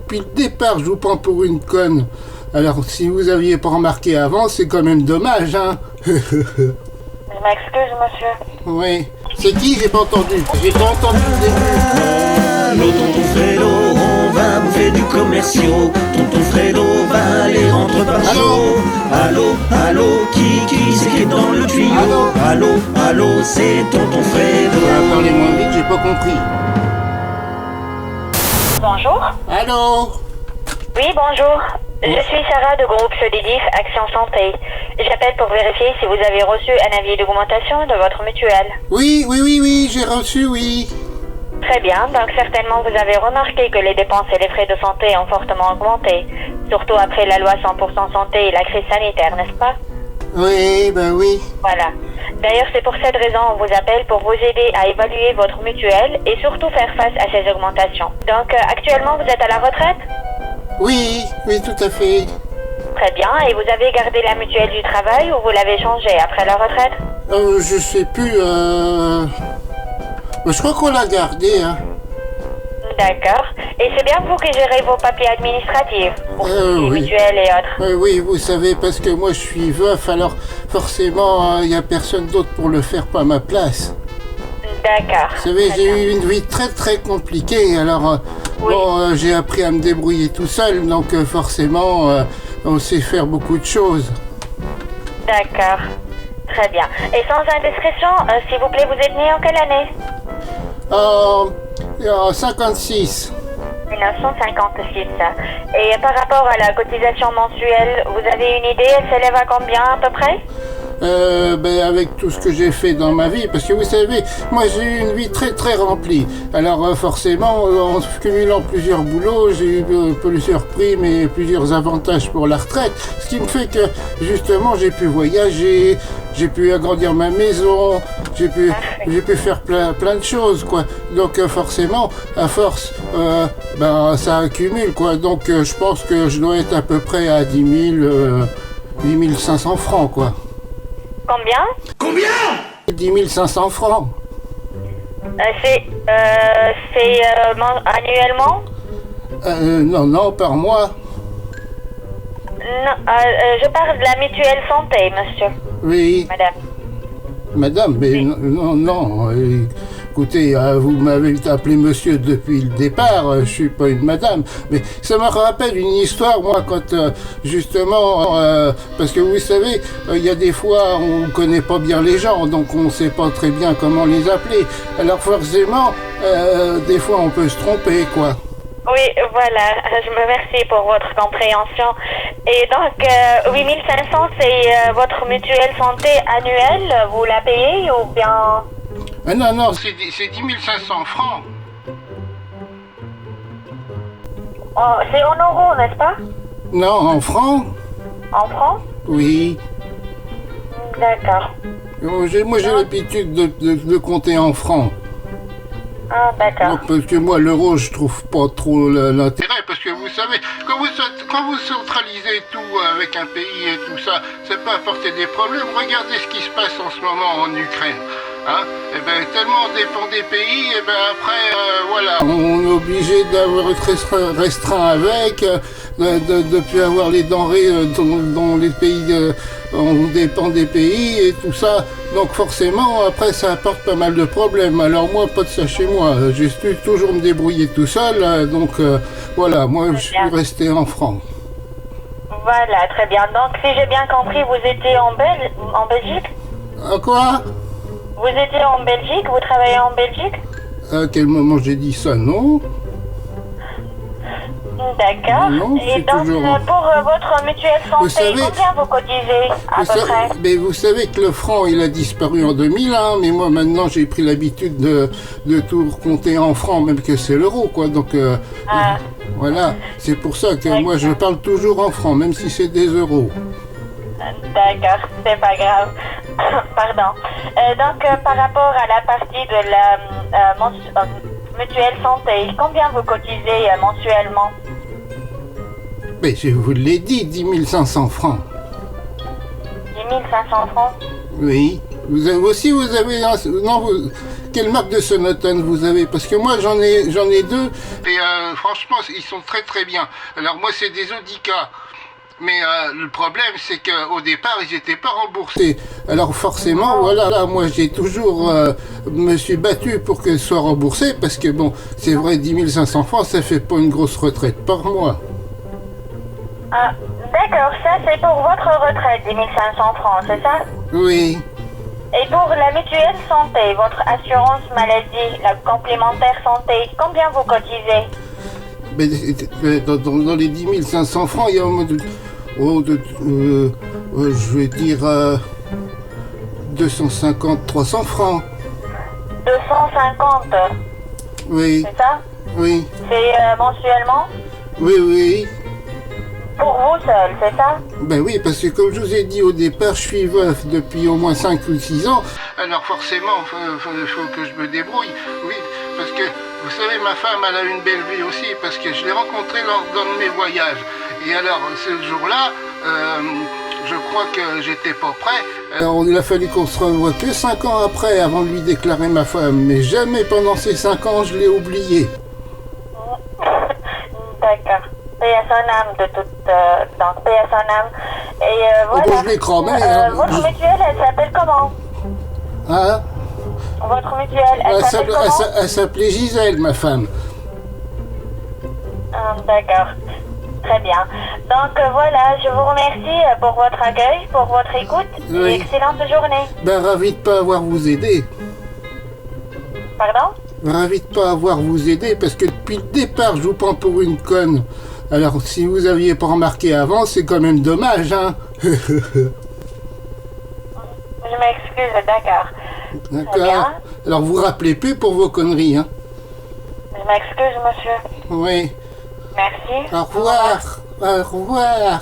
depuis le départ, je vous prends pour une conne. Alors, si vous aviez pas remarqué avant, c'est quand même dommage, hein. Je m'excuse, monsieur. Oui. C'est qui? J'ai pas entendu. J'ai pas entendu le début. Allô, tonton Fredo, on va bouffer du commerciaux. Tonton Fredo va aller rentrer par chaud. Allô, allô, qui c'est qui est dans le tuyau? Allô, allô, c'est tonton Fredo. Parlez moins vite, j'ai pas compris. Bonjour. Allô? Oui, bonjour. Je suis Sarah de groupe Sodidif Action Santé. J'appelle pour vérifier si vous avez reçu un avis d'augmentation de votre mutuelle. Oui, j'ai reçu, oui. Très bien, donc certainement vous avez remarqué que les dépenses et les frais de santé ont fortement augmenté, surtout après la loi 100% santé et la crise sanitaire, n'est-ce pas? Oui, ben oui. Voilà. D'ailleurs, c'est pour cette raison qu'on vous appelle pour vous aider à évaluer votre mutuelle et surtout faire face à ces augmentations. Donc, actuellement, vous êtes à la retraite? Oui, tout à fait. Très bien. Et vous avez gardé la mutuelle du travail ou vous l'avez changée après la retraite? Je sais plus, je crois qu'on l'a gardé, hein. D'accord. Et c'est bien vous qui gérez vos papiers administratifs pour les oui. mutuelles et autres? Oui, vous savez, parce que moi je suis veuf, alors forcément, il n'y a personne d'autre pour le faire pas à ma place. D'accord. Vous savez, Très j'ai bien. eu une vie très très compliquée, alors Oui. j'ai appris à me débrouiller tout seul, donc forcément, on sait faire beaucoup de choses. D'accord. Très bien. Et sans indiscrétion, s'il vous plaît, vous êtes né en quelle année? En 56. 1956. Et par rapport à la cotisation mensuelle, vous avez une idée, elle s'élève à combien à peu près? Avec tout ce que j'ai fait dans ma vie, parce que vous savez, moi j'ai eu une vie très très remplie. Alors forcément, en cumulant plusieurs boulots, j'ai eu plusieurs primes et plusieurs avantages pour la retraite, ce qui me fait que justement j'ai pu voyager, j'ai pu agrandir ma maison, j'ai pu faire plein de choses, quoi. Donc forcément, à force, ça accumule, quoi. Donc je pense que je dois être à peu près à 10 500 francs, quoi. Combien? 10 500 francs. C'est annuellement? Non, par mois. Non, je parle de la mutuelle santé, monsieur. Oui, Madame. madame, mais non. Écoutez, vous m'avez appelé monsieur depuis le départ, je suis pas une madame. Mais ça me rappelle une histoire, moi, quand justement, parce que vous savez, il y a des fois, on connaît pas bien les gens, donc on sait pas très bien comment les appeler. Alors forcément, des fois, on peut se tromper, quoi. Oui, voilà, je me remercie pour votre compréhension. Et donc, 8500, c'est votre mutuelle santé annuelle, vous la payez ou bien... Ah non, c'est 10 500 francs. Oh, c'est en euros, n'est-ce pas? Non, en francs? En francs? Oui. D'accord. Moi, j'ai l'habitude de compter en francs. Ah, d'accord. Non, parce que moi, l'euro, je trouve pas trop l'intérêt, parce que vous savez, quand vous centralisez tout avec un pays et tout ça, ça peut apporter des problèmes. Regardez ce qui se passe en ce moment en Ukraine. Hein? Eh ben, tellement on dépend des pays, et ben après, voilà. On est obligé d'avoir être restreint avec, de plus avoir les denrées dans les pays, on dépend des pays et tout ça. Donc forcément, après, ça apporte pas mal de problèmes. Alors moi, pas de ça chez moi. J'ai su toujours me débrouiller tout seul, donc voilà, moi je suis resté en France. Voilà, très bien. Donc, si j'ai bien compris, vous étiez en Belgique? Quoi? Vous étiez en Belgique? Vous travaillez en Belgique? À quel moment j'ai dit ça? Non. D'accord. Non, Et c'est donc, toujours... pour votre mutuelle santé, savez- combien vous cotisez à peu près? Mais vous savez que le franc, il a disparu en 2001, mais moi maintenant j'ai pris l'habitude de tout compter en francs, même que c'est l'euro, quoi. Donc voilà, c'est pour ça que moi je parle toujours en francs, même si c'est des euros. D'accord, c'est pas grave. Pardon. Donc, par rapport à la partie de la mutuelle santé, combien vous cotisez mensuellement? Mais je vous l'ai dit, 10 500 francs. 10 500 francs? Oui. Vous avez aussi, vous avez... Non, quelle marque de sonotone vous avez? Parce que moi j'en ai deux et franchement ils sont très très bien. Alors moi c'est des Audica. Mais le problème, c'est qu'au départ, ils n'étaient pas remboursés. Alors forcément, voilà, là, moi, j'ai toujours me suis battu pour qu'elles soient remboursées, parce que bon, c'est vrai, 10 500 francs, ça fait pas une grosse retraite par mois. Ah, d'accord, ça c'est pour votre retraite, 10 500 francs, c'est ça? Oui. Et pour la mutuelle santé, votre assurance maladie, la complémentaire santé, combien vous cotisez? Mais dans les 10 500 francs, il y a je vais dire 250, 300 francs. 250, Oui, c'est ça? oui, C'est mensuellement? oui, oui. Pour vous seul, c'est ça? Ben oui, parce que comme je vous ai dit au départ, je suis veuf depuis au moins 5 ou 6 ans. Alors forcément, il faut que je me débrouille. Oui, parce que vous savez, ma femme, elle a une belle vie aussi, parce que je l'ai rencontrée lors d'un de mes voyages. Et alors, ce jour-là, je crois que j'étais pas prêt. Alors, il a fallu qu'on se revoie que 5 ans après, avant de lui déclarer ma femme. Mais jamais pendant ces 5 ans, je l'ai oublié. D'accord. Paix à son âme de toute... donc, paix à son âme. Et voilà. Bon, je l'ai cramé, hein. Votre mutuelle, elle s'appelle comment? Hein? Votre mutuelle, elle s'appelle comment? Elle s'appelait Gisèle, ma femme. D'accord. Très bien. Donc voilà, je vous remercie pour votre accueil, pour votre écoute. Oui. Et excellente journée. Ben, ravi de pas avoir vous aidé. Pardon? Ravi de pas avoir vous aidé, parce que depuis le départ, je vous prends pour une conne. Alors, si vous aviez pas remarqué avant, c'est quand même dommage, hein. Je m'excuse, d'accord. Très D'accord. bien. Alors, vous rappelez plus pour vos conneries, hein. Je m'excuse, monsieur. Oui. Merci. Au revoir. Au revoir.